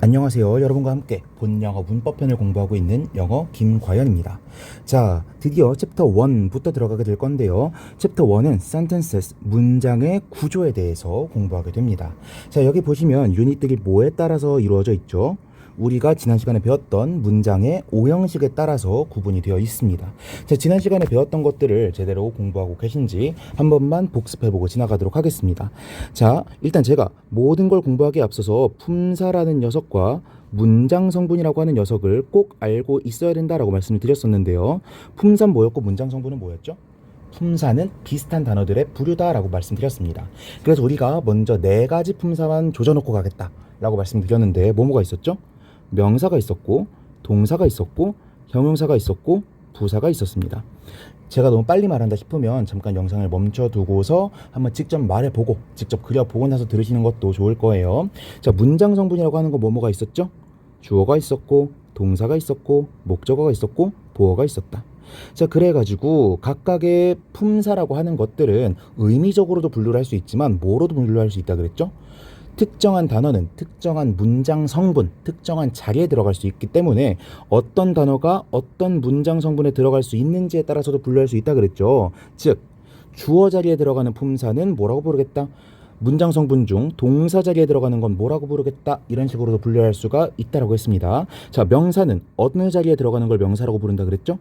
안녕하세요. 여러분과 함께 본영어 문법편을 공부하고 있는 영어 김과연입니다. 자, 드디어 챕터 1부터 들어가게 될 건데요. 챕터 1은 sentences, 문장의 구조에 대해서 공부하게 됩니다. 자, 여기 보시면 유닛들이 뭐에 따라서 이루어져 있죠? 우리가 지난 시간에 배웠던 문장의 오형식에 따라서 구분이 되어 있습니다. 자, 지난 시간에 배웠던 것들을 제대로 공부하고 계신지 한 번만 복습해보고 지나가도록 하겠습니다. 자, 일단 제가 모든 걸 공부하기에 앞서서 품사라는 녀석과 문장 성분이라고 하는 녀석을 꼭 알고 있어야 된다라고 말씀을 드렸었는데요. 품사는 뭐였고 문장 성분은 뭐였죠? 품사는 비슷한 단어들의 부류다라고 말씀드렸습니다. 그래서 우리가 먼저 4가지 품사만 조져놓고 가겠다라고 말씀드렸는데 뭐가 있었죠? 명사가 있었고, 동사가 있었고, 형용사가 있었고, 부사가 있었습니다. 제가 너무 빨리 말한다 싶으면 잠깐 영상을 멈춰두고서 한번 직접 말해보고 직접 그려보고 나서 들으시는 것도 좋을 거예요. 자, 문장 성분이라고 하는 거 뭐가 있었죠? 주어가 있었고, 동사가 있었고, 목적어가 있었고, 보어가 있었다. 자, 그래가지고 각각의 품사라고 하는 것들은 의미적으로도 분류를 할 수 있지만 뭐로도 분류를 할 수 있다 그랬죠? 특정한 단어는 특정한 문장 성분, 특정한 자리에 들어갈 수 있기 때문에 어떤 단어가 어떤 문장 성분에 들어갈 수 있는지에 따라서도 분류할 수 있다 그랬죠. 즉, 주어 자리에 들어가는 품사는 뭐라고 부르겠다? 문장 성분 중 동사 자리에 들어가는 건 뭐라고 부르겠다? 이런 식으로도 분류할 수가 있다라고 했습니다. 자, 명사는 어느 자리에 들어가는 걸 명사라고 부른다 그랬죠?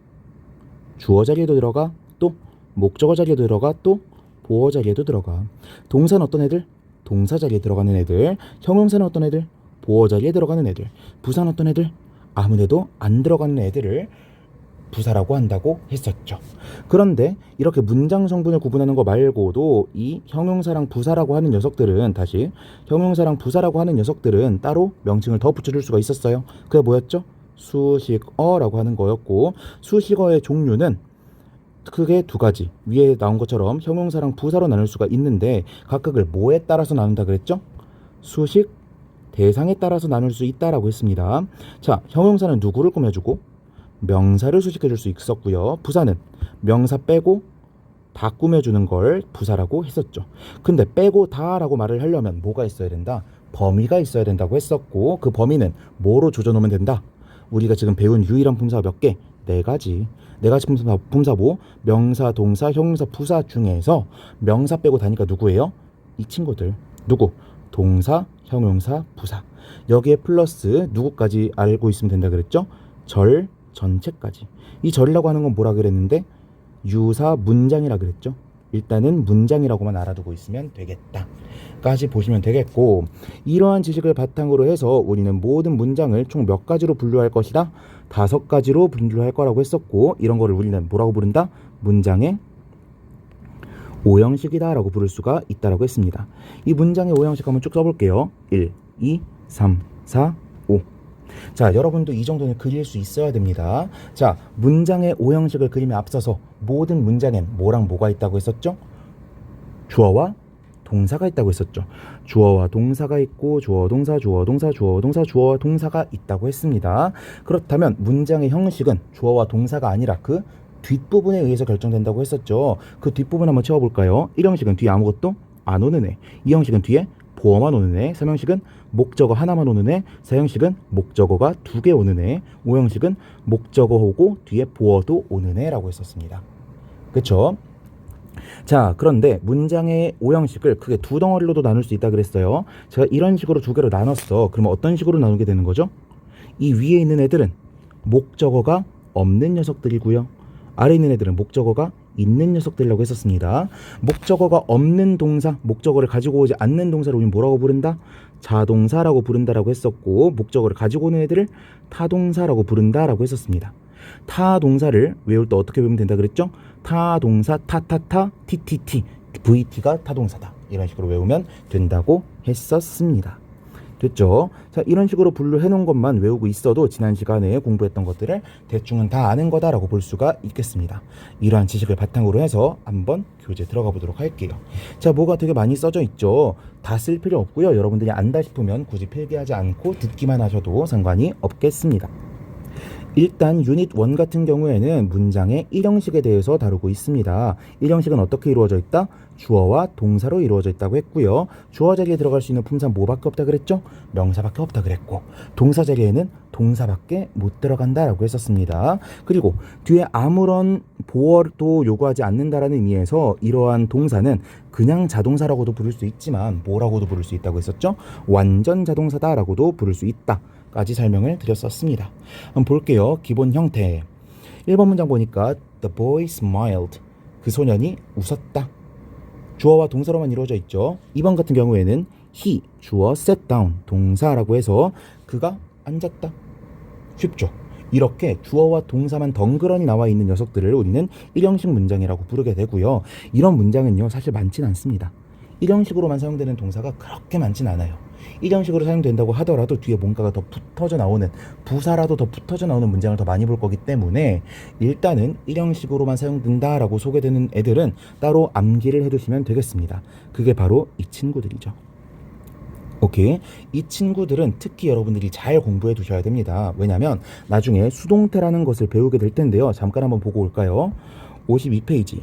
주어 자리에도 들어가, 또 목적어 자리에도 들어가, 또 보어 자리에도 들어가. 동사는 어떤 애들? 동사 자리에 들어가는 애들. 형용사는 어떤 애들? 보어 자리에 들어가는 애들. 부사는 어떤 애들? 아무데도 안 들어가는 애들을 부사라고 한다고 했었죠. 그런데 이렇게 문장 성분을 구분하는 거 말고도 이 형용사랑 부사라고 하는 녀석들은 다시 형용사랑 부사라고 하는 녀석들은 따로 명칭을 더 붙여줄 수가 있었어요. 그게 뭐였죠? 수식어라고 하는 거였고, 수식어의 종류는 크게 2가지. 위에 나온 것처럼 형용사랑 부사로 나눌 수가 있는데 각각을 뭐에 따라서 나눈다 그랬죠? 수식, 대상에 따라서 나눌 수 있다라고 했습니다. 자, 형용사는 누구를 꾸며주고 명사를 수식해줄 수 있었고요. 부사는 명사 빼고 다 꾸며주는 걸 부사라고 했었죠. 근데 빼고 다라고 말을 하려면 뭐가 있어야 된다? 범위가 있어야 된다고 했었고, 그 범위는 뭐로 조져놓으면 된다? 우리가 지금 배운 유일한 품사 몇 개? 4가지. 4가지 품사보 명사, 동사, 형용사, 부사 중에서 명사 빼고 다니까 누구예요? 이 친구들. 누구? 동사, 형용사, 부사. 여기에 플러스 누구까지 알고 있으면 된다 그랬죠? 절, 전체까지. 이 절이라고 하는 건 뭐라 그랬는데? 유사 문장이라 그랬죠? 일단은 문장이라고만 알아두고 있으면 되겠다 까지 보시면 되겠고, 이러한 지식을 바탕으로 해서 우리는 모든 문장을 총 몇 가지로 분류할 것이다? 5가지로 분류할 거라고 했었고, 이런 거를 우리는 뭐라고 부른다? 문장의 오형식이다 라고 부를 수가 있다라고 했습니다. 이 문장의 오형식 한번 쭉 써볼게요. 1, 2, 3, 4, 5. 자, 여러분도 이 정도는 그릴 수 있어야 됩니다. 자, 문장의 오형식을 그림에 앞서서 모든 문장엔 뭐랑 뭐가 있다고 했었죠? 주어와 동사가 있다고 했었죠. 주어와 동사가 있고, 주어, 동사, 주어, 동사, 주어, 동사, 주어와 동사가 있다고 했습니다. 그렇다면 문장의 형식은 주어와 동사가 아니라 그 뒷부분에 의해서 결정된다고 했었죠. 그 뒷부분 한번 채워볼까요? 1형식은 뒤에 아무것도 안 오는 애, 2형식은 뒤에 보어만 오는 애, 3형식은 목적어 하나만 오는 애, 4형식은 목적어가 2개 오는 애, 5형식은 목적어 오고 뒤에 보어도 오는 애라고 했었습니다. 그쵸? 자, 그런데 문장의 오형식을 크게 2덩어리로도 나눌 수 있다 그랬어요. 제가 이런 식으로 2개로 나눴어. 그러면 어떤 식으로 나누게 되는 거죠? 이 위에 있는 애들은 목적어가 없는 녀석들이고요. 아래 있는 애들은 목적어가 있는 녀석들이라고 했었습니다. 목적어가 없는 동사, 목적어를 가지고 오지 않는 동사를 우리는 뭐라고 부른다? 자동사라고 부른다라고 했었고, 목적어를 가지고 오는 애들을 타동사라고 부른다라고 했었습니다. 타동사를 외울 때 어떻게 배우면 된다 그랬죠? 타동사, 타타타, 티티티, VT가 타동사다. 이런 식으로 외우면 된다고 했었습니다. 됐죠? 자, 이런 식으로 분류해 놓은 것만 외우고 있어도 지난 시간에 공부했던 것들을 대충은 다 아는 거다라고 볼 수가 있겠습니다. 이러한 지식을 바탕으로 해서 한번 교재 들어가 보도록 할게요. 자, 뭐가 되게 많이 써져 있죠? 다 쓸 필요 없고요. 여러분들이 안다 싶으면 굳이 필기하지 않고 듣기만 하셔도 상관이 없겠습니다. 일단 유닛 1 같은 경우에는 문장의 1형식에 대해서 다루고 있습니다. 1형식은 어떻게 이루어져 있다? 주어와 동사로 이루어져 있다고 했고요. 주어 자리에 들어갈 수 있는 품사 뭐밖에 없다 그랬죠? 명사밖에 없다 그랬고, 동사 자리에는 동사밖에 못 들어간다라고 했었습니다. 그리고 뒤에 아무런 보어도 요구하지 않는다라는 의미에서 이러한 동사는 그냥 자동사라고도 부를 수 있지만 뭐라고도 부를 수 있다고 했었죠? 완전 자동사다라고도 부를 수 있다 까지 설명을 드렸었습니다. 한번 볼게요. 기본 형태 1번 문장 보니까 The boy smiled. 그 소년이 웃었다. 주어와 동사로만 이루어져 있죠. 2번 같은 경우에는 he, 주어, sat down, 동사라고 해서 그가 앉았다. 쉽죠? 이렇게 주어와 동사만 덩그러니 나와 있는 녀석들을 우리는 1형식 문장이라고 부르게 되고요. 이런 문장은요 사실 많진 않습니다. 1형식으로만 사용되는 동사가 그렇게 많진 않아요. 1형식으로 사용된다고 하더라도 뒤에 뭔가가 더 붙어져 나오는, 부사라도 더 붙어져 나오는 문장을 더 많이 볼 거기 때문에 일단은 1형식으로만 사용된다라고 소개되는 애들은 따로 암기를 해두시면 되겠습니다. 그게 바로 이 친구들이죠. 오케이. 이 친구들은 특히 여러분들이 잘 공부해 두셔야 됩니다. 왜냐하면 나중에 수동태라는 것을 배우게 될 텐데요. 잠깐 한번 보고 올까요? 52페이지.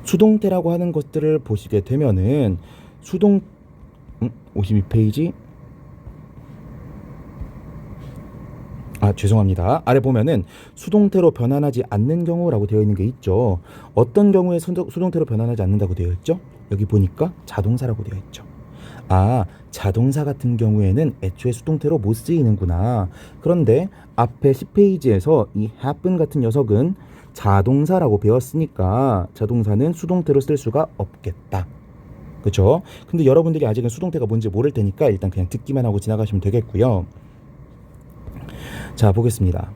수동태라고 하는 것들을 보시게 되면은 52페이지. 죄송합니다. 아래 보면은 수동태로 변환하지 않는 경우라고 되어 있는 게 있죠. 어떤 경우에 수동태로 변환하지 않는다고 되어 있죠? 여기 보니까 자동사라고 되어 있죠. 자동사 같은 경우에는 애초에 수동태로 못 쓰이는구나. 그런데 앞에 10페이지에서 이 happen 같은 녀석은 자동사라고 배웠으니까 자동사는 수동태로 쓸 수가 없겠다. 그쵸? 근데 여러분들이 아직은 수동태가 뭔지 모를 테니까 일단 그냥 듣기만 하고 지나가시면 되겠고요. 자, 보겠습니다.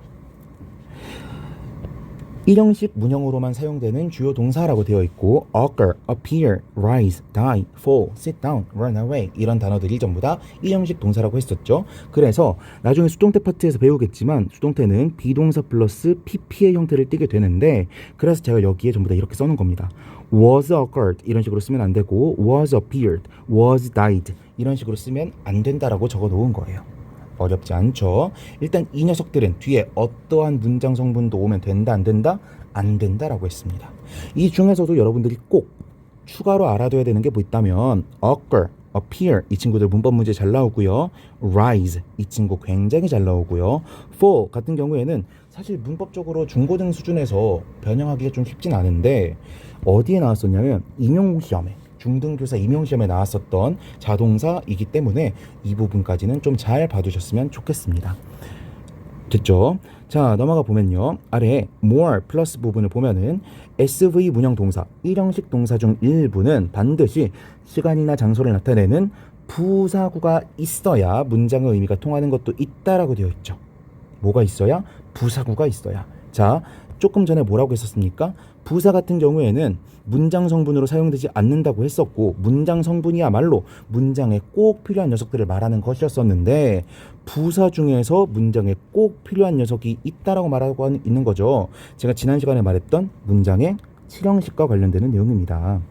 1형식 문형으로만 사용되는 주요 동사라고 되어 있고 occur, appear, rise, die, fall, sit down, run away 이런 단어들이 전부 다 1형식 동사라고 했었죠. 그래서 나중에 수동태 파트에서 배우겠지만 수동태는 비동사 플러스 pp의 형태를 띠게 되는데, 그래서 제가 여기에 전부 다 이렇게 써놓은 겁니다. was occurred 이런 식으로 쓰면 안 되고 was appeared, was died 이런 식으로 쓰면 안 된다라고 적어 놓은 거예요. 어렵지 않죠? 일단 이 녀석들은 뒤에 어떠한 문장 성분도 오면 된다 안 된다? 안 된다라고 했습니다. 이 중에서도 여러분들이 꼭 추가로 알아둬야 되는 게 뭐 있다면 occur, appear 이 친구들 문법 문제 잘 나오고요. rise 이 친구 굉장히 잘 나오고요. fall 같은 경우에는 사실 문법적으로 중고등 수준에서 변형하기가 좀 쉽진 않은데 어디에 나왔었냐면 임용시험에, 중등교사 임용시험에 나왔었던 자동사이기 때문에 이 부분까지는 좀 잘 봐두셨으면 좋겠습니다. 됐죠? 자, 넘어가 보면요. 아래 more 플러스 부분을 보면은 SV 문형 동사, 1형식 동사 중 일부는 반드시 시간이나 장소를 나타내는 부사구가 있어야 문장의 의미가 통하는 것도 있다라고 되어 있죠. 뭐가 있어야? 부사구가 있어야. 자, 조금 전에 뭐라고 했었습니까? 부사 같은 경우에는 문장 성분으로 사용되지 않는다고 했었고, 문장 성분이야말로 문장에 꼭 필요한 녀석들을 말하는 것이었었는데 부사 중에서 문장에 꼭 필요한 녀석이 있다라고 말하고 있는 거죠. 제가 지난 시간에 말했던 문장의 7형식과 관련되는 내용입니다.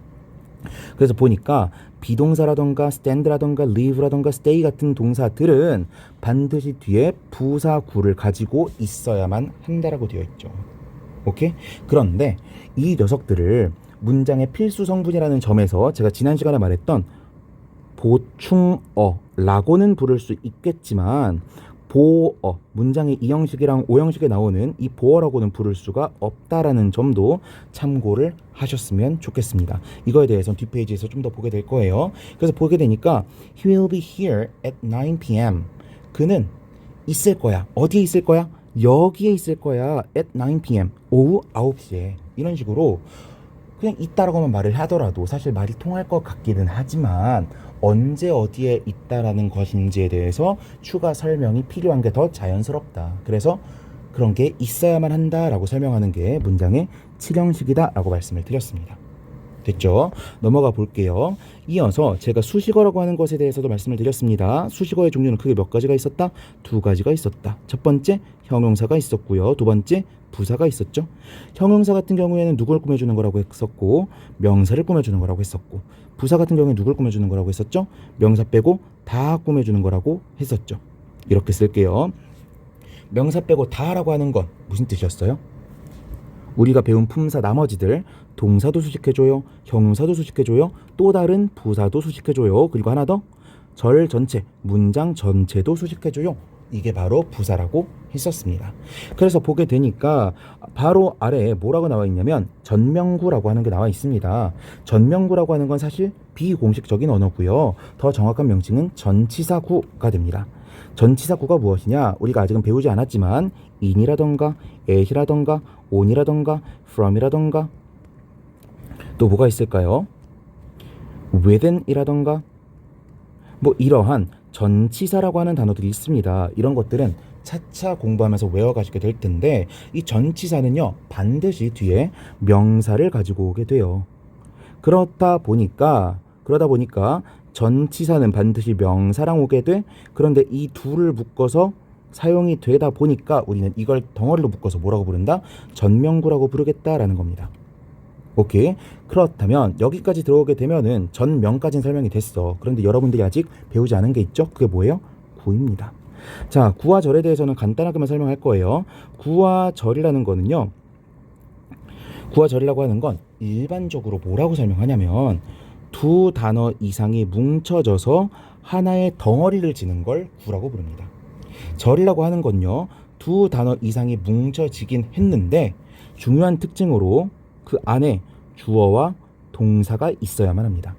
그래서 보니까 비동사라던가 stand라던가 live라던가 stay 같은 동사들은 반드시 뒤에 부사구를 가지고 있어야만 한다라고 되어 있죠. 오케이? 그런데 이 녀석들을 문장의 필수 성분이라는 점에서 제가 지난 시간에 말했던 보충어라고는 부를 수 있겠지만 보어, 문장의 2형식이랑 5형식에 나오는 이 보어라고는 부를 수가 없다라는 점도 참고를 하셨으면 좋겠습니다. 이거에 대해서는 뒷페이지에서 좀 더 보게 될 거예요. 그래서 보게 되니까 He will be here at 9 p.m. 그는 있을 거야. 어디에 있을 거야? 여기에 있을 거야. at 9 p.m. 오후 9시에. 이런 식으로 그냥 있다라고만 말을 하더라도 사실 말이 통할 것 같기는 하지만 언제 어디에 있다라는 것인지에 대해서 추가 설명이 필요한 게 더 자연스럽다. 그래서 그런 게 있어야만 한다라고 설명하는 게 문장의 7형식이다 라고 말씀을 드렸습니다. 됐죠? 넘어가 볼게요. 이어서 제가 수식어라고 하는 것에 대해서도 말씀을 드렸습니다. 수식어의 종류는 크게 몇 가지가 있었다? 두 가지가 있었다. 첫 번째 형용사가 있었고요. 두 번째 부사가 있었죠. 형용사 같은 경우에는 누굴 꾸며주는 거라고 했었고 명사를 꾸며주는 거라고 했었고, 부사 같은 경우에 누굴 꾸며주는 거라고 했었죠. 명사 빼고 다 꾸며주는 거라고 했었죠. 이렇게 쓸게요. 명사 빼고 다라고 하는 건 무슨 뜻이었어요? 우리가 배운 품사 나머지들 동사도 수식해줘요, 형용사도 수식해줘요, 또 다른 부사도 수식해줘요, 그리고 하나 더 절 전체, 문장 전체도 수식해줘요. 이게 바로 부사라고 했었습니다. 그래서 보게 되니까 바로 아래에 뭐라고 나와 있냐면 전명구라고 하는 게 나와 있습니다. 전명구라고 하는 건 사실 비공식적인 언어고요. 더 정확한 명칭은 전치사구가 됩니다. 전치사구가 무엇이냐? 우리가 아직은 배우지 않았지만 in이라던가 at이라던가 on이라던가 from이라던가 또 뭐가 있을까요? within이라던가 뭐 이러한 전치사라고 하는 단어들이 있습니다. 이런 것들은 차차 공부하면서 외워가시게 될 텐데 이 전치사는요 반드시 뒤에 명사를 가지고 오게 돼요. 그러다 보니까 전치사는 반드시 명사랑 오게 돼. 그런데 이 둘을 묶어서 사용이 되다 보니까 우리는 이걸 덩어리로 묶어서 뭐라고 부른다? 전명구라고 부르겠다라는 겁니다. 오케이. 그렇다면 여기까지 들어오게 되면은 전명까지는 설명이 됐어. 그런데 여러분들이 아직 배우지 않은 게 있죠? 그게 뭐예요? 구입니다. 자, 구와 절에 대해서는 간단하게만 설명할 거예요. 구와 절이라는 거는요. 구와 절이라고 하는 건 일반적으로 뭐라고 설명하냐면 두 단어 이상이 뭉쳐져서 하나의 덩어리를 지는 걸 구라고 부릅니다. 절이라고 하는 건요. 두 단어 이상이 뭉쳐지긴 했는데 중요한 특징으로 그 안에 주어와 동사가 있어야만 합니다.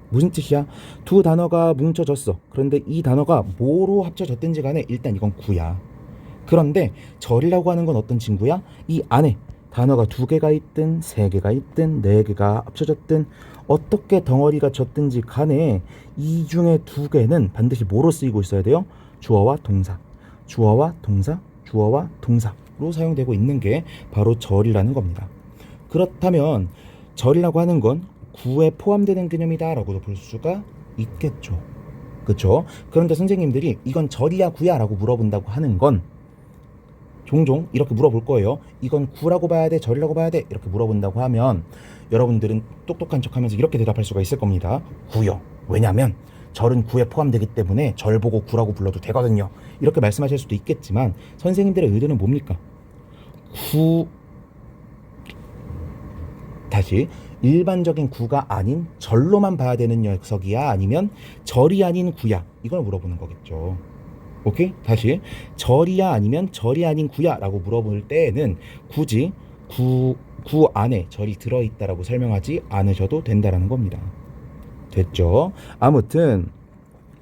무슨 뜻이야? 두 단어가 뭉쳐졌어. 그런데 이 단어가 뭐로 합쳐졌든지 간에 일단 이건 구야. 그런데 절이라고 하는 건 어떤 친구야? 이 안에 단어가 두 개가 있든 세 개가 있든 네 개가 합쳐졌든 어떻게 덩어리가 졌든지 간에 이 중에 두 개는 반드시 뭐로 쓰이고 있어야 돼요? 주어와 동사, 주어와 동사, 주어와 동사로 사용되고 있는 게 바로 절이라는 겁니다. 그렇다면 절이라고 하는 건 구에 포함되는 개념이다 라고도 볼 수가 있겠죠. 그렇죠? 그런데 선생님들이 이건 절이야 구야 라고 물어본다고 하는 건 종종 이렇게 물어볼 거예요. 이건 구라고 봐야 돼? 절이라고 봐야 돼? 이렇게 물어본다고 하면 여러분들은 똑똑한 척하면서 이렇게 대답할 수가 있을 겁니다. 구요. 왜냐하면 절은 구에 포함되기 때문에 절 보고 구라고 불러도 되거든요. 이렇게 말씀하실 수도 있겠지만 선생님들의 의도는 뭡니까? 다시 일반적인 구가 아닌 절로만 봐야 되는 녀석이야? 아니면 절이 아닌 구야? 이걸 물어보는 거겠죠. 오케이? 다시 절이야 아니면 절이 아닌 구야? 라고 물어볼 때에는 굳이 구 안에 절이 들어있다라고 설명하지 않으셔도 된다라는 겁니다. 됐죠? 아무튼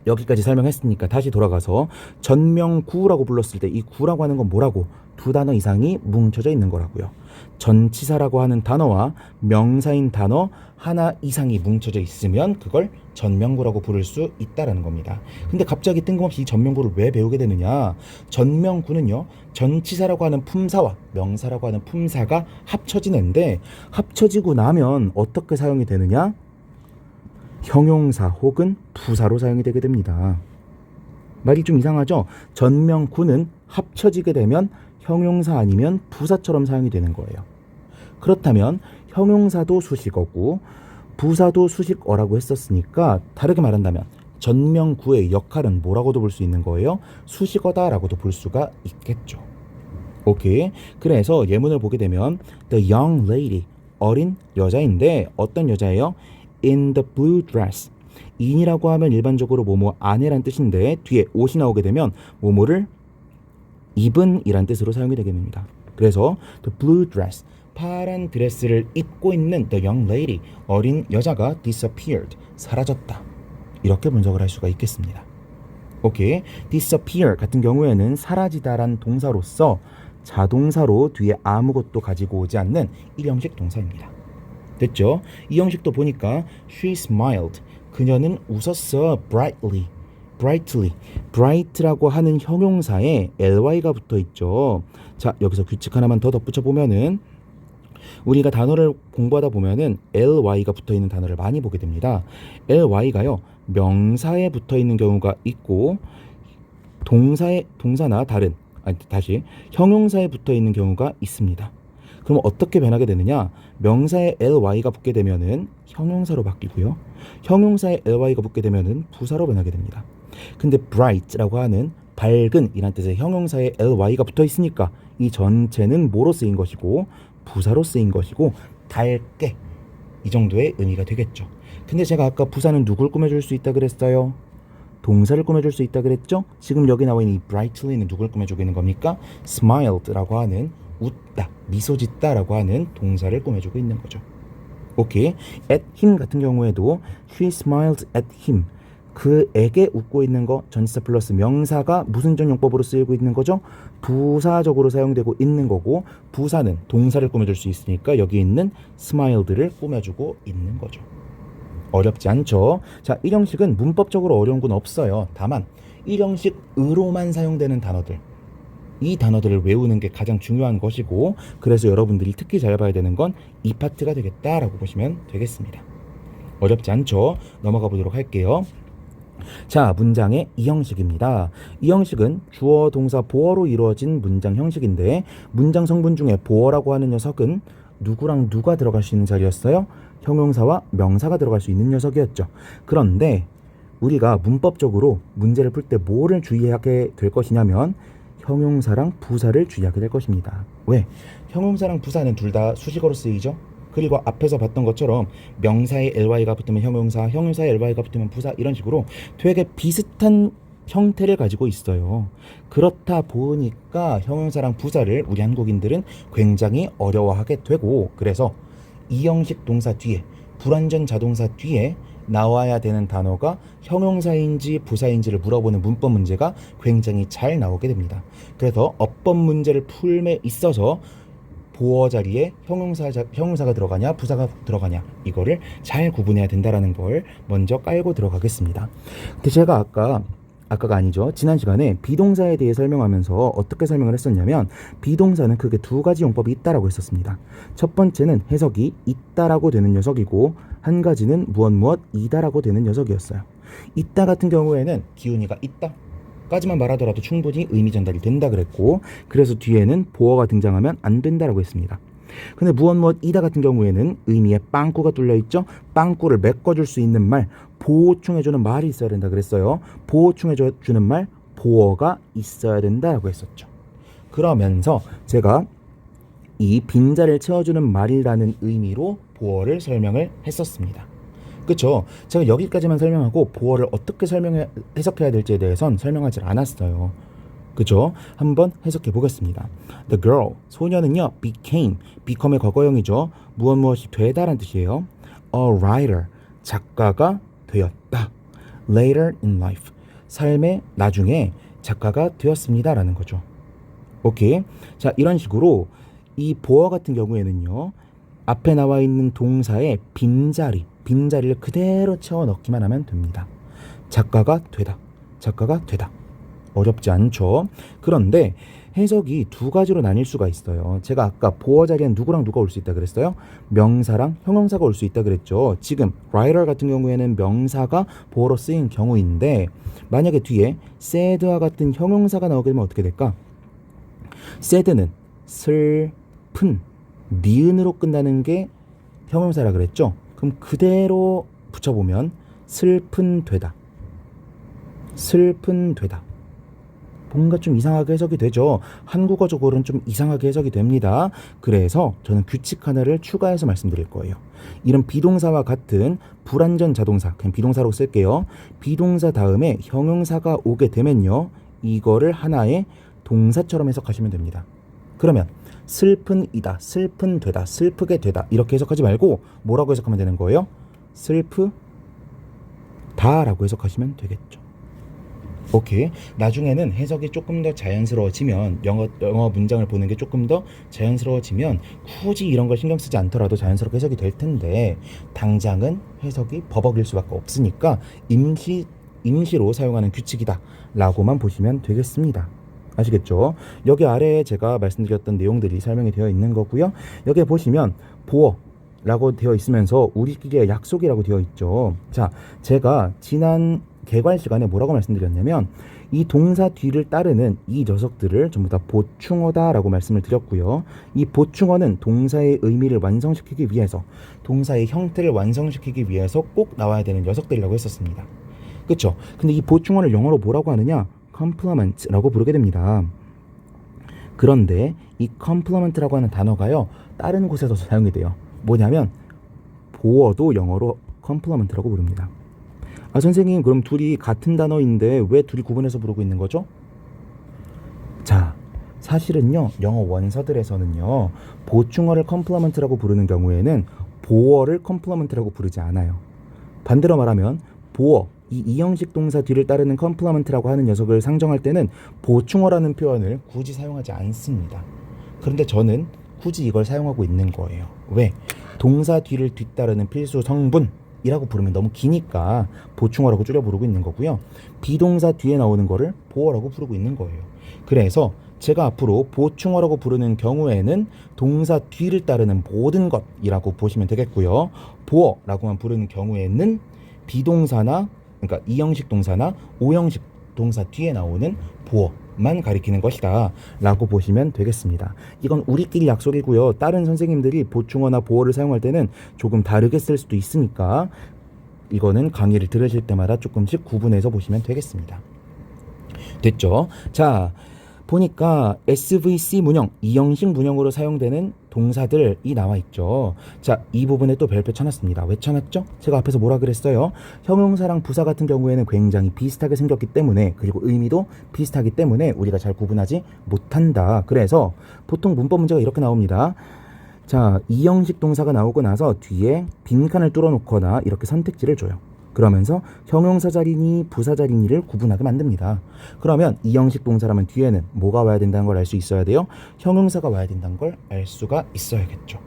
여기까지 설명했으니까 다시 돌아가서 전명구라고 불렀을 때 이 구라고 하는 건 뭐라고? 두 단어 이상이 뭉쳐져 있는 거라고요. 전치사라고 하는 단어와 명사인 단어 하나 이상이 뭉쳐져 있으면 그걸 전명구라고 부를 수 있다라는 겁니다. 근데 갑자기 뜬금없이 이 전명구를 왜 배우게 되느냐? 전명구는요. 전치사라고 하는 품사와 명사라고 하는 품사가 합쳐지는데 합쳐지고 나면 어떻게 사용이 되느냐? 형용사 혹은 부사로 사용이 되게 됩니다. 말이 좀 이상하죠? 전명구는 합쳐지게 되면 형용사 아니면 부사처럼 사용이 되는 거예요. 그렇다면 형용사도 수식어고 부사도 수식어라고 했었으니까 다르게 말한다면 전명구의 역할은 뭐라고도 볼 수 있는 거예요? 수식어다라고도 볼 수가 있겠죠. 오케이. 그래서 예문을 보게 되면 The young lady, 어린 여자인데 어떤 여자예요? In the blue dress. in이라고 하면 일반적으로 뭐뭐 안에란 뜻인데 뒤에 옷이 나오게 되면 뭐뭐를 입은 이란 뜻으로 사용이 되게 됩니다. 그래서 the blue dress, 파란 드레스를 입고 있는 the young lady, 어린 여자가 disappeared, 사라졌다. 이렇게 분석을 할 수가 있겠습니다. 오케이. disappear 같은 경우에는 사라지다란 동사로서 자동사로 뒤에 아무것도 가지고 오지 않는 일형식 동사입니다. 됐죠? 이 형식도 보니까 she smiled, 그녀는 웃었어. brightly, bright라고 하는 형용사에 ly가 붙어 있죠. 자, 여기서 규칙 하나만 더 덧붙여 보면은 우리가 단어를 공부하다 보면은 ly가 붙어 있는 단어를 많이 보게 됩니다. ly가요 명사에 붙어 있는 경우가 있고 동사나 형용사에 붙어 있는 경우가 있습니다. 그럼 어떻게 변하게 되느냐? 명사에 ly가 붙게 되면은 형용사로 바뀌고요. 형용사에 ly가 붙게 되면은 부사로 변하게 됩니다. 근데 bright라고 하는 밝은 이란 뜻의 형용사에 ly가 붙어 있으니까 이 전체는 뭐로 쓰인 것이고 부사로 쓰인 것이고 밝게 이 정도의 의미가 되겠죠. 근데 제가 아까 부사는 누굴 꾸며줄 수 있다 그랬어요? 동사를 꾸며줄 수 있다 그랬죠? 지금 여기 나와 있는 이 brightly는 누굴 꾸며주고 있는 겁니까? smiled라고 하는 웃다, 미소 짓다라고 하는 동사를 꾸며주고 있는 거죠. 오케이. at him 같은 경우에도 she smiled at him. 그에게 웃고 있는 거 전치사 플러스 명사가 무슨 전용법으로 쓰이고 있는 거죠? 부사적으로 사용되고 있는 거고 부사는 동사를 꾸며줄 수 있으니까 여기 있는 smiled를 꾸며주고 있는 거죠. 어렵지 않죠? 자, 이 형식은 문법적으로 어려운 건 없어요. 다만 이 형식으로만 사용되는 단어들, 이 단어들을 외우는 게 가장 중요한 것이고 그래서 여러분들이 특히 잘 봐야 되는 건 이 파트가 되겠다라고 보시면 되겠습니다. 어렵지 않죠? 넘어가 보도록 할게요. 자, 문장의 이 형식입니다. 이 형식은 주어, 동사, 보어로 이루어진 문장 형식인데 문장 성분 중에 보어라고 하는 녀석은 누구랑 누가 들어갈 수 있는 자리였어요? 형용사와 명사가 들어갈 수 있는 녀석이었죠. 그런데 우리가 문법적으로 문제를 풀 때 뭐를 주의하게 될 것이냐면 형용사랑 부사를 주의하게 될 것입니다. 왜? 형용사랑 부사는 둘 다 수식어로 쓰이죠. 그리고 앞에서 봤던 것처럼 명사에 ly가 붙으면 형용사, 형용사에 ly가 붙으면 부사 이런 식으로 되게 비슷한 형태를 가지고 있어요. 그렇다 보니까 형용사랑 부사를 우리 한국인들은 굉장히 어려워하게 되고 그래서 이 형식 동사 뒤에 불완전 자동사 뒤에 나와야 되는 단어가 형용사인지 부사인지를 물어보는 문법 문제가 굉장히 잘 나오게 됩니다. 그래서 어법 문제를 풀매 있어서 보어 자리에 형용사가 들어가냐 부사가 들어가냐 이거를 잘 구분해야 된다라는 걸 먼저 깔고 들어가겠습니다. 근데 제가 아까가 아니죠. 지난 시간에 비동사에 대해 설명하면서 어떻게 설명을 했었냐면 비동사는 크게 두 가지 용법이 있다라고 했었습니다. 첫 번째는 해석이 있다라고 되는 녀석이고 한 가지는 무엇이다라고 되는 녀석이었어요. 있다 같은 경우에는 기훈이가 있다 까지만 말하더라도 충분히 의미 전달이 된다 그랬고 그래서 뒤에는 보어가 등장하면 안 된다라고 했습니다. 근데 무엇이다 같은 경우에는 의미에 빵꾸가 뚫려 있죠. 빵꾸를 메꿔줄 수 있는 말, 보충해주는 말이 있어야 된다 그랬어요. 보충해주는 말, 보어가 있어야 된다라고 했었죠. 그러면서 제가 이 빈자리를 채워주는 말이라는 의미로 보어를 설명을 했었습니다. 그쵸? 제가 여기까지만 설명하고 보어를 어떻게 해석해야 될지에 대해선 설명하지 않았어요. 그죠? 한번 해석해 보겠습니다. The girl, 소녀는요, become의 과거형이죠. 무엇이 되다란 뜻이에요. A writer, 작가가 되었다. Later in life, 삶의 나중에 작가가 되었습니다라는 거죠. 오케이? 자, 이런 식으로 이 보어 같은 경우에는요, 앞에 나와 있는 동사의 빈자리를 그대로 채워 넣기만 하면 됩니다. 작가가 되다. 어렵지 않죠? 그런데 해석이 두 가지로 나뉠 수가 있어요. 제가 아까 보어 자리엔 누구랑 누가 올 수 있다 그랬어요? 명사랑 형용사가 올 수 있다 그랬죠. 지금 writer 같은 경우에는 명사가 보어로 쓰인 경우인데 만약에 뒤에 sad와 같은 형용사가 나오게 되면 어떻게 될까? sad는 슬픈, 니은으로 끝나는 게 형용사라 그랬죠. 그럼 그대로 붙여보면 슬픈 되다. 뭔가 좀 이상하게 해석이 되죠. 한국어적으로는 좀 이상하게 해석이 됩니다. 그래서 저는 규칙 하나를 추가해서 말씀드릴 거예요. 이런 비동사와 같은 불완전 자동사, 그냥 비동사로 쓸게요. 비동사 다음에 형용사가 오게 되면요, 이거를 하나의 동사처럼 해석하시면 됩니다. 그러면 슬픈이다, 슬픈 되다, 슬프게 되다 이렇게 해석하지 말고 뭐라고 해석하면 되는 거예요? 슬프다라고 해석하시면 되겠죠. 오케이. 나중에는 해석이 조금 더 자연스러워지면 영어 문장을 보는 게 조금 더 자연스러워지면 굳이 이런 걸 신경 쓰지 않더라도 자연스럽게 해석이 될 텐데 당장은 해석이 버벅일 수밖에 없으니까 임시로 사용하는 규칙이다 라고만 보시면 되겠습니다. 아시겠죠? 여기 아래에 제가 말씀드렸던 내용들이 설명이 되어 있는 거고요. 여기에 보시면 보어라고 되어 있으면서 우리끼리의 약속이라고 되어 있죠. 자, 제가 지난 개괄 시간에 뭐라고 말씀드렸냐면 이 동사 뒤를 따르는 이 녀석들을 전부 다 보충어다라고 말씀을 드렸고요. 이 보충어는 동사의 의미를 완성시키기 위해서, 동사의 형태를 완성시키기 위해서 꼭 나와야 되는 녀석들이라고 했었습니다. 그쵸? 근데 이 보충어를 영어로 뭐라고 하느냐? complement라고 부르게 됩니다. 그런데 이 complement라고 하는 단어가요, 다른 곳에서 사용이 돼요. 뭐냐면 보어도 영어로 complement라고 부릅니다. 아, 선생님, 그럼 둘이 같은 단어인데 왜 둘이 구분해서 부르고 있는 거죠? 자, 사실은요, 영어 원서들에서는요, 보충어를 complement라고 부르는 경우에는 보어를 complement라고 부르지 않아요. 반대로 말하면 보어, 이 이형식 동사 뒤를 따르는 complement라고 하는 녀석을 상정할 때는 보충어라는 표현을 굳이 사용하지 않습니다. 그런데 저는 굳이 이걸 사용하고 있는 거예요. 왜? 동사 뒤를 뒤따르는 필수 성분이라고 부르면 너무 기니까 보충어라고 줄여 부르고 있는 거고요. 비동사 뒤에 나오는 거를 보어라고 부르고 있는 거예요. 그래서 제가 앞으로 보충어라고 부르는 경우에는 동사 뒤를 따르는 모든 것이라고 보시면 되겠고요. 보어라고만 부르는 경우에는 비동사나, 그러니까 이형식 동사나 오형식 동사 뒤에 나오는 보어만 가리키는 것이다 라고 보시면 되겠습니다. 이건 우리끼리 약속이고요. 다른 선생님들이 보충어나 보어를 사용할 때는 조금 다르게 쓸 수도 있으니까 이거는 강의를 들으실 때마다 조금씩 구분해서 보시면 되겠습니다. 됐죠? 자, 보니까 SVC 문형, 이형식 문형으로 사용되는 동사들이 나와 있죠. 자, 이 부분에 또 별표 쳐놨습니다. 왜 쳐놨죠? 제가 앞에서 뭐라 그랬어요? 형용사랑 부사 같은 경우에는 굉장히 비슷하게 생겼기 때문에, 그리고 의미도 비슷하기 때문에 우리가 잘 구분하지 못한다. 그래서 보통 문법 문제가 이렇게 나옵니다. 자, 이형식 동사가 나오고 나서 뒤에 빈칸을 뚫어놓거나 이렇게 선택지를 줘요. 그러면서 형용사 자리니 부사 자리니를 구분하게 만듭니다. 그러면 이형식 동사라면 뒤에는 뭐가 와야 된다는 걸 알 수 있어야 돼요. 형용사가 와야 된다는 걸 알 수가 있어야겠죠.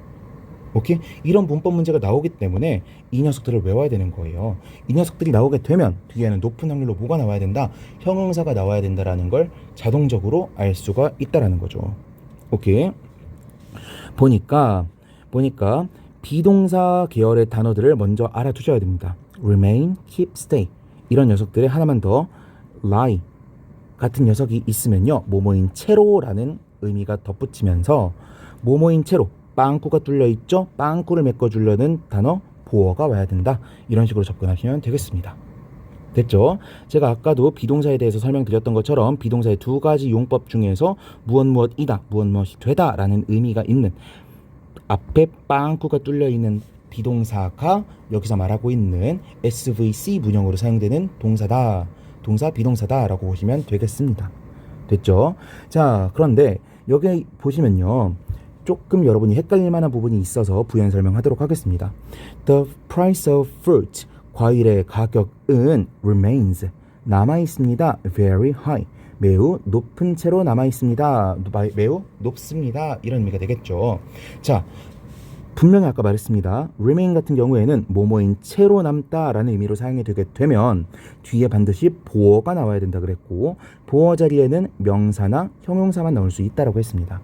오케이? 이런 문법 문제가 나오기 때문에 이 녀석들을 외워야 되는 거예요. 이 녀석들이 나오게 되면 뒤에는 높은 확률로 뭐가 나와야 된다? 형용사가 나와야 된다라는 걸 자동적으로 알 수가 있다라는 거죠. 오케이? 보니까 비동사 계열의 단어들을 먼저 알아두셔야 됩니다. remain, keep, stay 이런 녀석들에 하나만 더 lie 같은 녀석이 있으면요, 뭐뭐인 채로라는 의미가 덧붙이면서 뭐뭐인 채로, 빵꾸가 뚫려 있죠? 빵꾸를 메꿔주려는 단어 보어가 와야 된다. 이런 식으로 접근하시면 되겠습니다. 됐죠? 제가 아까도 비동사에 대해서 설명드렸던 것처럼 비동사의 두 가지 용법 중에서 무엇이다, 무엇이 되다 라는 의미가 있는, 앞에 빵꾸가 뚫려 있는 비동사가 여기서 말하고 있는 SVC 문형으로 사용되는 동사다, 동사 비동사다 라고 보시면 되겠습니다. 됐죠? 자, 그런데 여기 보시면요, 조금 여러분이 헷갈릴 만한 부분이 있어서 부연 설명하도록 하겠습니다. The price of fruit, 과일의 가격은 remains, 남아있습니다. very high, 매우 높은 채로 남아있습니다. 매우 높습니다. 이런 의미가 되겠죠. 자, 분명히 아까 말했습니다. remain 같은 경우에는 뭐뭐인 채로 남다라는 의미로 사용이 되게 되면 뒤에 반드시 보어가 나와야 된다 그랬고, 보어 자리에는 명사나 형용사만 나올 수 있다라고 했습니다.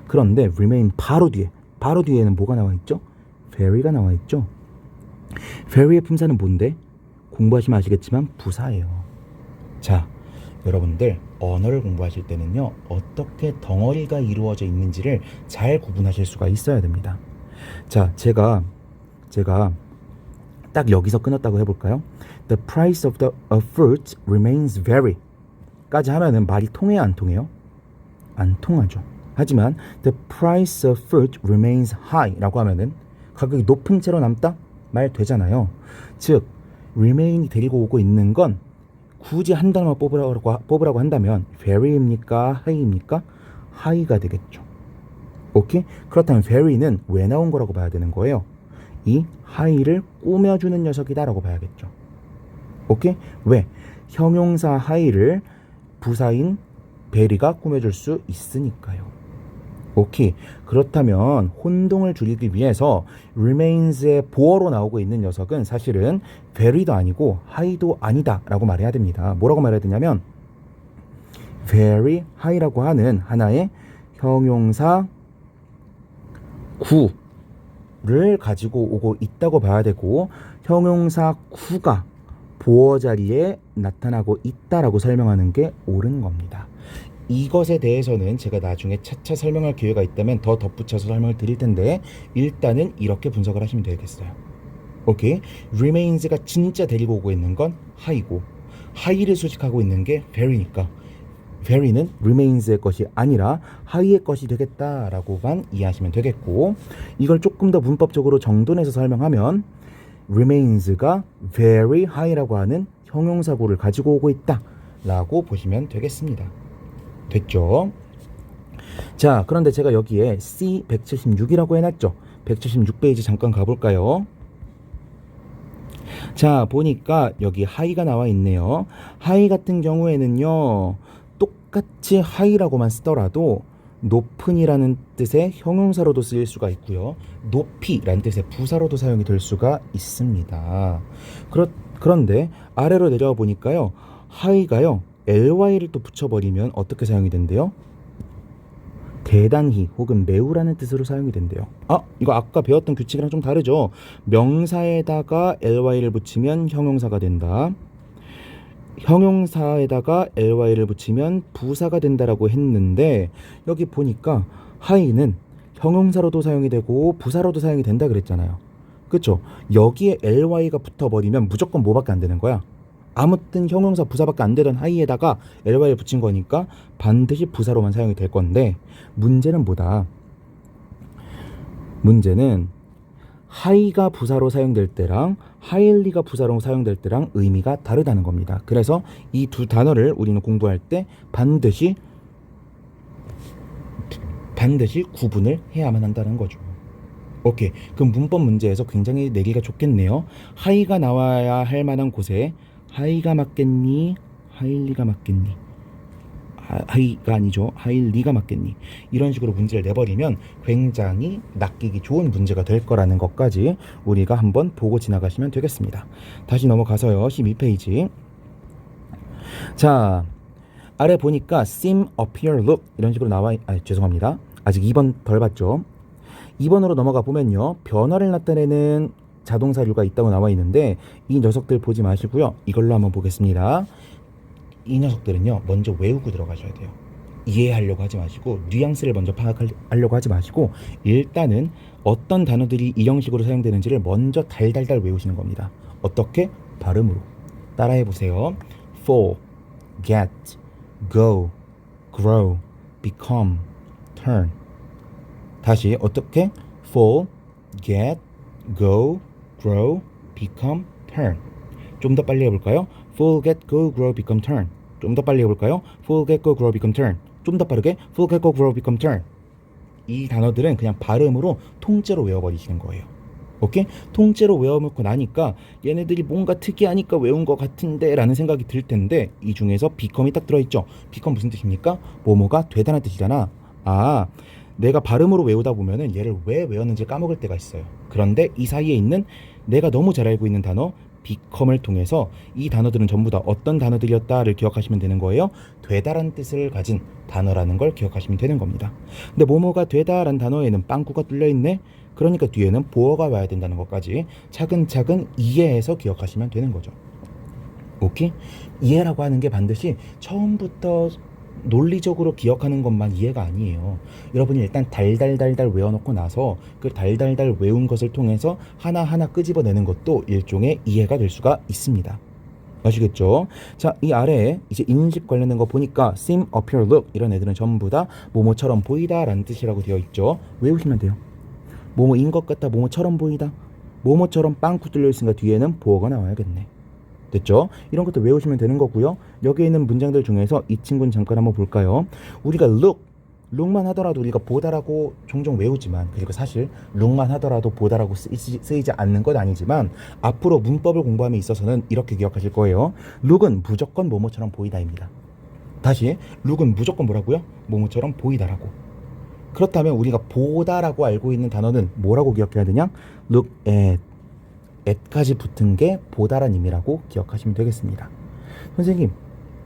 그런데 remain 바로 뒤에는 뭐가 나와 있죠? very가 나와 있죠. very의 품사는 뭔데? 공부하시면 아시겠지만 부사예요. 자, 여러분들 언어를 공부하실 때는요, 어떻게 덩어리가 이루어져 있는지를 잘 구분하실 수가 있어야 됩니다. 자, 제가 딱 여기서 끊었다고 해볼까요? The price of the fruit remains very 까지 하면은 말이 통해요, 안 통해요? 안 통하죠. 하지만 the price of fruit remains high 라고 하면은 가격이 높은 채로 남다? 말 되잖아요. 즉 remain이 데리고 오고 있는 건 굳이 한 단어만 뽑으라고 한다면 very입니까? high입니까? high가 되겠죠. 오케이? 그렇다면 very는 왜 나온 거라고 봐야 되는 거예요? 이 high를 꾸며주는 녀석이다 라고 봐야겠죠. 오케이? 왜? 형용사 high를 부사인 very가 꾸며줄 수 있으니까요. 오케이. 그렇다면 혼동을 줄이기 위해서 remains의 보어로 나오고 있는 녀석은 사실은 very도 아니고 high도 아니다 라고 말해야 됩니다. 뭐라고 말해야 되냐면 very high라고 하는 하나의 형용사 구를 가지고 오고 있다고 봐야 되고, 형용사 구가 보어 자리에 나타나고 있다라고 설명하는 게 옳은 겁니다. 이것에 대해서는 제가 나중에 차차 설명할 기회가 있다면 더 덧붙여서 설명을 드릴 텐데, 일단은 이렇게 분석을 하시면 되겠어요. 오케이? remains가 진짜 데리고 오고 있는 건 high고, high를 수식하고 있는 게 very니까 very는 remains의 것이 아니라 high의 것이 되겠다라고만 이해하시면 되겠고, 이걸 조금 더 문법적으로 정돈해서 설명하면 remains가 very high라고 하는 형용사구를 가지고 오고 있다 라고 보시면 되겠습니다. 됐죠? 자, 그런데 제가 여기에 C176이라고 해놨죠. 176페이지 잠깐 가볼까요? 자, 보니까 여기 하이가 나와 있네요. 하이 같은 경우에는요, 똑같이 하이라고만 쓰더라도 높은이라는 뜻의 형용사로도 쓰일 수가 있고요, 높이라는 뜻의 부사로도 사용이 될 수가 있습니다. 그런데 아래로 내려와 보니까요, 하이가요 ly를 또 붙여버리면 어떻게 사용이 된대요? 대단히 혹은 매우라는 뜻으로 사용이 된대요. 이거 아까 배웠던 규칙이랑 좀 다르죠? 명사에다가 ly를 붙이면 형용사가 된다. 형용사에다가 ly를 붙이면 부사가 된다라고 했는데, 여기 보니까 high는 형용사로도 사용이 되고 부사로도 사용이 된다 그랬잖아요. 그쵸? 여기에 ly가 붙어버리면 무조건 뭐밖에 안 되는 거야? 아무튼 형용사 부사밖에 안 되던 high에다가 ly를 붙인 거니까 반드시 부사로만 사용이 될 건데, 문제는 뭐다? 문제는 high가 부사로 사용될 때랑 highly가 부사로 사용될 때랑 의미가 다르다는 겁니다. 그래서 이 두 단어를 우리는 공부할 때 반드시 구분을 해야만 한다는 거죠. 오케이. 그럼 문법 문제에서 굉장히 내기가 좋겠네요. high가 나와야 할 만한 곳에 high가 맞겠니? highly가 맞겠니? 하이가 아니죠. 하일리가 맞겠니? 이런 식으로 문제를 내버리면 굉장히 낚이기 좋은 문제가 될 거라는 것까지 우리가 한번 보고 지나가시면 되겠습니다. 다시 넘어가서요. 12페이지. 자, 아래 보니까 seem, appear, look 이런 식으로 나와 죄송합니다. 아직 2번 덜 봤죠. 2번으로 넘어가 보면요, 변화를 나타내는 자동사류가 있다고 나와 있는데 이 녀석들 보지 마시고요, 이걸로 한번 보겠습니다. 이 녀석들은요, 먼저 외우고 들어가셔야 돼요. 이해하려고 하지 마시고 뉘앙스를 먼저 파악하려고 하지 마시고 일단은 어떤 단어들이 이 형식으로 사용되는지를 먼저 달달달 외우시는 겁니다. 어떻게? 발음으로 따라해 보세요. fall, get, go, grow, become, turn. 다시 어떻게? fall, get, go, grow, become, turn. 좀 더 빨리 해볼까요? fall, get, go, grow, become, turn. 좀 더 빨리 해볼까요? fall, get, go, grow, become, turn. 좀 더 빠르게 fall, get, go, grow, become, turn. 이 단어들은 그냥 발음으로 통째로 외워버리시는 거예요. 오케이? 통째로 외워놓고 나니까 얘네들이 뭔가 특이하니까 외운 것 같은데 라는 생각이 들 텐데, 이 중에서 become이 딱 들어있죠. become 무슨 뜻입니까? 뭐뭐가 되다는 뜻이잖아. 내가 발음으로 외우다 보면은 얘를 왜 외웠는지 까먹을 때가 있어요. 그런데 이 사이에 있는 내가 너무 잘 알고 있는 단어 become을 통해서 이 단어들은 전부 다 어떤 단어들이었다를 기억하시면 되는 거예요. 되다라는 뜻을 가진 단어라는 걸 기억하시면 되는 겁니다. 근데 뭐뭐가 되다라는 단어에는 빵꾸가 뚫려있네? 그러니까 뒤에는 보어가 와야 된다는 것까지 차근차근 이해해서 기억하시면 되는 거죠. 오케이? 이해라고 하는 게 반드시 처음부터 논리적으로 기억하는 것만 이해가 아니에요. 여러분이 일단 달달달달 외워놓고 나서 그 달달달 외운 것을 통해서 하나하나 끄집어내는 것도 일종의 이해가 될 수가 있습니다. 아시겠죠? 자, 이 아래에 이제 인식 관련된 거 보니까 seem, appear, look 이런 애들은 전부 다 뭐뭐처럼 보이다 라는 뜻이라고 되어 있죠. 외우시면 돼요. 뭐뭐인 것 같다, 뭐뭐처럼 보이다, 뭐뭐처럼 빵꾸 뚫려 있으니까 뒤에는 보어가 나와야겠네. 됐죠? 이런 것도 외우시면 되는 거고요. 여기 있는 문장들 중에서 이 친구는 잠깐 한번 볼까요? 우리가 look만 하더라도 우리가 보다라고 종종 외우지만, 그리고 사실 look만 하더라도 보다라고 쓰이지 않는 건 아니지만 앞으로 문법을 공부함에 있어서는 이렇게 기억하실 거예요. look은 무조건 뭐뭐처럼 보이다입니다. 다시, look은 무조건 뭐라고요? 뭐뭐처럼 보이다라고. 그렇다면 우리가 보다라고 알고 있는 단어는 뭐라고 기억해야 되냐? look at까지 붙은 게 보다란 의미라고 기억하시면 되겠습니다. 선생님,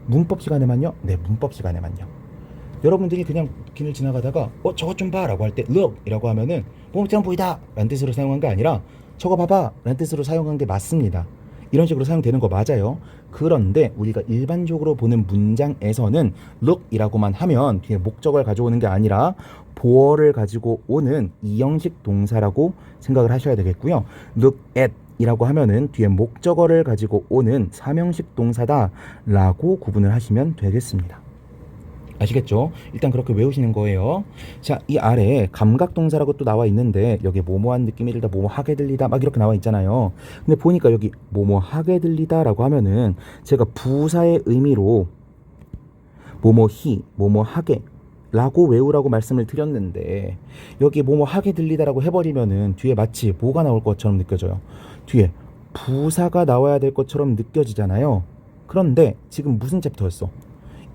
문법 시간에만요? 네, 문법 시간에만요. 여러분들이 그냥 길을 지나가다가 저것 좀 봐 라고 할 때 look 이라고 하면은 뭐처럼 보이다 라는 뜻으로 사용한 게 아니라 저거 봐봐 라는 뜻으로 사용한 게 맞습니다. 이런 식으로 사용되는 거 맞아요. 그런데 우리가 일반적으로 보는 문장에서는 look 이라고만 하면 뒤에 목적어를 가져오는 게 아니라 보어를 가지고 오는 이형식 동사라고 생각을 하셔야 되겠고요. look at 이라고 하면은 뒤에 목적어를 가지고 오는 사명식 동사다 라고 구분을 하시면 되겠습니다. 아시겠죠? 일단 그렇게 외우시는 거예요. 자, 이 아래에 감각동사라고 또 나와 있는데 여기 뭐뭐한 느낌이 들다, 뭐뭐하게 들리다 막 이렇게 나와 있잖아요. 근데 보니까 여기 뭐뭐하게 들리다라고 하면은 제가 부사의 의미로 뭐뭐히, 뭐뭐하게 라고 외우라고 말씀을 드렸는데 여기 뭐뭐하게 들리다라고 해버리면은 뒤에 마치 뭐가 나올 것처럼 느껴져요. 뒤에 부사가 나와야 될 것처럼 느껴지잖아요. 그런데 지금 무슨 챕터였어?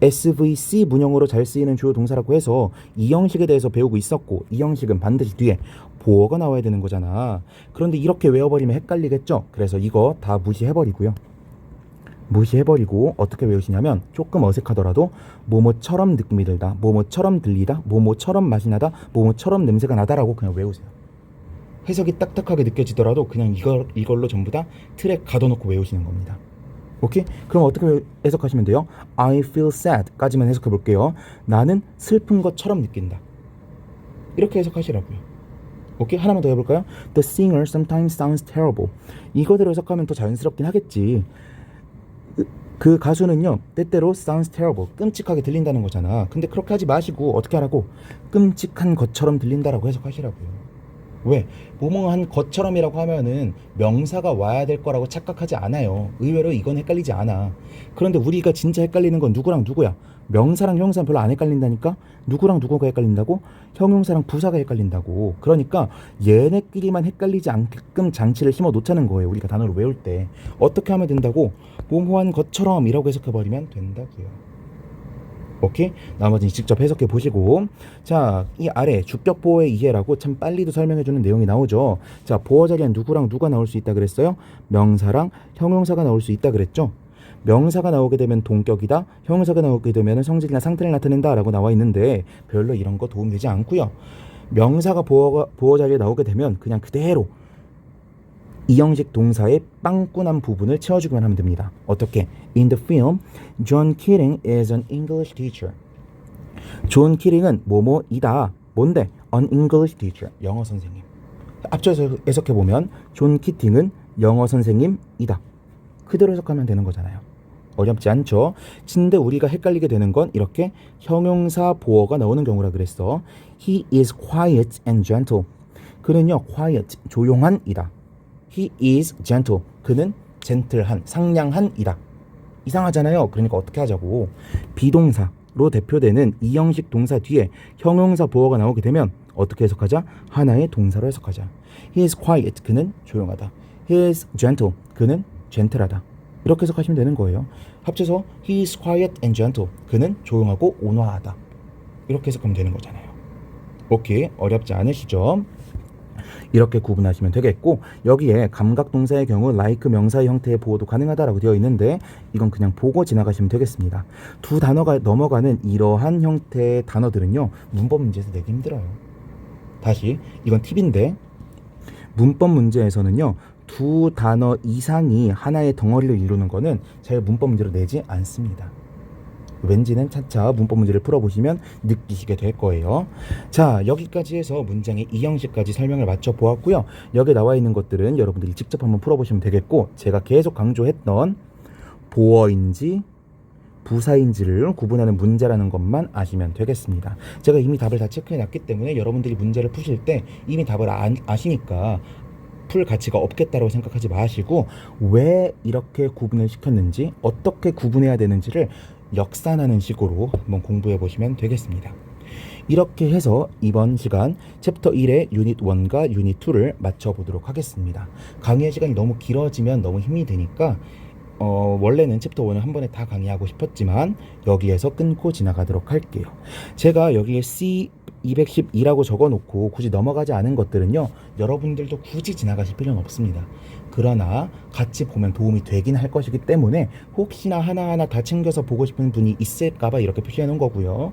SVC 문형으로 잘 쓰이는 주요 동사라고 해서 이 형식에 대해서 배우고 있었고 이 형식은 반드시 뒤에 보어가 나와야 되는 거잖아. 그런데 이렇게 외워버리면 헷갈리겠죠? 그래서 이거 다 무시해버리고요. 무시해버리고 어떻게 외우시냐면 조금 어색하더라도 뭐뭐처럼 느낌이 들다, 뭐뭐처럼 들리다, 뭐뭐처럼 맛이 나다, 뭐뭐처럼 냄새가 나다라고 그냥 외우세요. 해석이 딱딱하게 느껴지더라도 그냥 이걸로 전부 다 틀에 가둬놓고 외우시는 겁니다. 오케이? 그럼 어떻게 해석하시면 돼요? I feel sad 까지만 해석해 볼게요. 나는 슬픈 것처럼 느낀다. 이렇게 해석하시라고요. 오케이? 하나만 더 해볼까요? The singer sometimes sounds terrible. 이거대로 해석하면 더 자연스럽긴 하겠지. 그 가수는요 때때로 sounds terrible 끔찍하게 들린다는 거잖아. 근데 그렇게 하지 마시고 어떻게 하라고? 끔찍한 것처럼 들린다라고 해석하시라고요. 왜? 뭐뭐한 것처럼이라고 하면은 명사가 와야 될 거라고 착각하지 않아요. 의외로 이건 헷갈리지 않아. 그런데 우리가 진짜 헷갈리는 건 누구랑 누구야? 명사랑 형용사는 별로 안 헷갈린다니까? 누구랑 누구가 헷갈린다고? 형용사랑 부사가 헷갈린다고. 그러니까 얘네끼리만 헷갈리지 않게끔 장치를 심어 놓자는 거예요. 우리가 단어를 외울 때. 어떻게 하면 된다고? 뭐뭐한 것처럼 이라고 해석해버리면 된다고요. 오케이? 나머지는 직접 해석해 보시고. 자, 이 아래 주격 보어의 이해라고 참 빨리도 설명해 주는 내용이 나오죠. 자, 보어 자리엔 누구랑 누가 나올 수 있다 그랬어요? 명사랑 형용사가 나올 수 있다 그랬죠. 명사가 나오게 되면 동격이다, 형용사가 나오게 되면 성질이나 상태를 나타낸다 라고 나와 있는데 별로 이런 거 도움되지 않고요. 명사가 보어 자리에 나오게 되면 그냥 그대로 이 형식 동사의 빵꾸난 부분을 채워주기만 하면 됩니다. 어떻게? In the film, John Keating is an English teacher. 존 키링은 뭐뭐이다. 뭔데? An English teacher. 영어 선생님. 앞쪽에서 해석해보면 존 키팅은 영어 선생님이다. 그대로 해석하면 되는 거잖아요. 어렵지 않죠? 근데 우리가 헷갈리게 되는 건 이렇게 형용사 보어가 나오는 경우라 그랬어. He is quiet and gentle. 그는요, quiet, 조용한 이다. He is gentle. 그는 젠틀한, 상냥한 이다. 이상하잖아요. 그러니까 어떻게 하자고. 비동사로 대표되는 이 형식 동사 뒤에 형용사 보어가 나오게 되면 어떻게 해석하자? 하나의 동사로 해석하자. He is quiet. 그는 조용하다. He is gentle. 그는 젠틀하다. 이렇게 해석하시면 되는 거예요. 합쳐서 He is quiet and gentle. 그는 조용하고 온화하다. 이렇게 해석하면 되는 거잖아요. 오케이. 어렵지 않으시죠? 이렇게 구분하시면 되겠고, 여기에 감각동사의 경우 like 명사의 형태의 보호도 가능하다라고 되어 있는데 이건 그냥 보고 지나가시면 되겠습니다. 두 단어가 넘어가는 이러한 형태의 단어들은요 문법 문제에서 내기 힘들어요. 다시 이건 팁인데 문법 문제에서는요 두 단어 이상이 하나의 덩어리를 이루는 거는 잘 문법 문제로 내지 않습니다. 왠지는 차차 문법 문제를 풀어보시면 느끼시게 될 거예요. 자, 여기까지 해서 문장의 이 형식까지 설명을 마쳐 보았고요. 여기 나와 있는 것들은 여러분들이 직접 한번 풀어보시면 되겠고, 제가 계속 강조했던 보어인지 부사인지를 구분하는 문제라는 것만 아시면 되겠습니다. 제가 이미 답을 다 체크해놨기 때문에 여러분들이 문제를 푸실 때 이미 답을 아시니까 풀 가치가 없겠다고 생각하지 마시고, 왜 이렇게 구분을 시켰는지, 어떻게 구분해야 되는지를 역산하는 식으로 한번 공부해 보시면 되겠습니다. 이렇게 해서 이번 시간 챕터 1의 유닛 1과 유닛 2를 마쳐보도록 하겠습니다. 강의의 시간이 너무 길어지면 너무 힘이 드니까 원래는 챕터 1을 한 번에 다 강의하고 싶었지만 여기에서 끊고 지나가도록 할게요. 제가 여기에 C212라고 적어놓고 굳이 넘어가지 않은 것들은요, 여러분들도 굳이 지나가실 필요는 없습니다. 그러나 같이 보면 도움이 되긴 할 것이기 때문에 혹시나 하나하나 다 챙겨서 보고 싶은 분이 있을까봐 이렇게 표시해 놓은 거고요.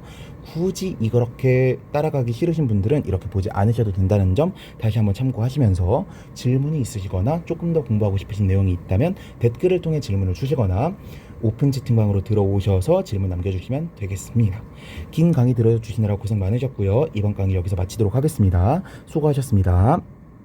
굳이 이렇게 따라가기 싫으신 분들은 이렇게 보지 않으셔도 된다는 점 다시 한번 참고하시면서, 질문이 있으시거나 조금 더 공부하고 싶으신 내용이 있다면 댓글을 통해 질문을 주시거나 오픈 채팅방으로 들어오셔서 질문 남겨주시면 되겠습니다. 긴 강의 들어주시느라 고생 많으셨고요. 이번 강의 여기서 마치도록 하겠습니다. 수고하셨습니다.